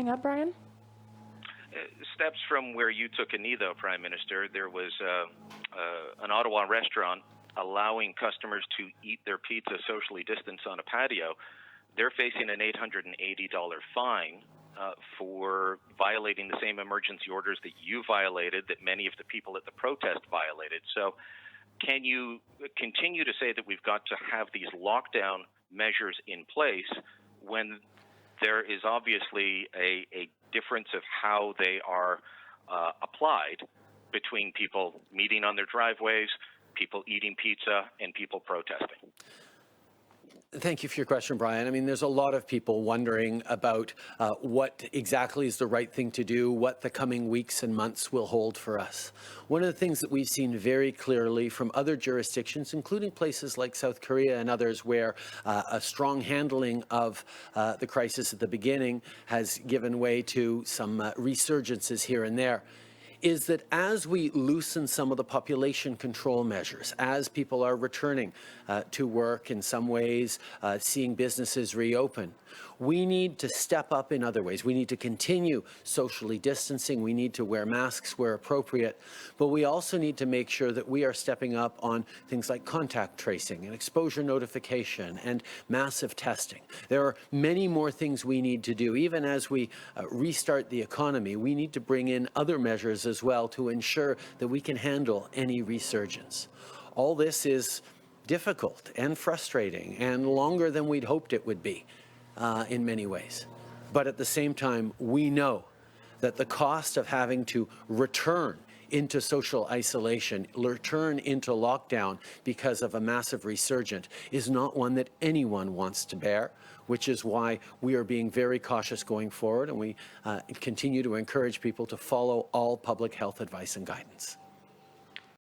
coming up, Brian? Steps from where you took a knee, though, Prime Minister. There was an Ottawa restaurant allowing customers to eat their pizza socially distanced on a patio. They're facing an $880 fine for violating the same emergency orders that you violated, that many of the people at the protest violated. So can you continue to say that we've got to have these lockdown measures in place when there is obviously a difference of how they are applied between people meeting on their driveways, people eating pizza, and people protesting? Thank you for your question, Brian. I mean, there's a lot of people wondering about what exactly is the right thing to do, what the coming weeks and months will hold for us. One of the things that we've seen very clearly from other jurisdictions, including places like South Korea and others, where a strong handling of the crisis at the beginning has given way to some resurgences here and there, is that as we loosen some of the population control measures, as people are returning to work in some ways, seeing businesses reopen, we need to step up in other ways. We need to continue socially distancing. We need to wear masks where appropriate. But we also need to make sure that we are stepping up on things like contact tracing and exposure notification and massive testing. There are many more things we need to do. Even as we restart the economy, we need to bring in other measures as well to ensure that we can handle any resurgence. All this is difficult and frustrating and longer than we'd hoped it would be in many ways. But at the same time, we know that the cost of having to return into social isolation, return into lockdown because of a massive resurgence is not one that anyone wants to bear, which is why we are being very cautious going forward, and we continue to encourage people to follow all public health advice and guidance.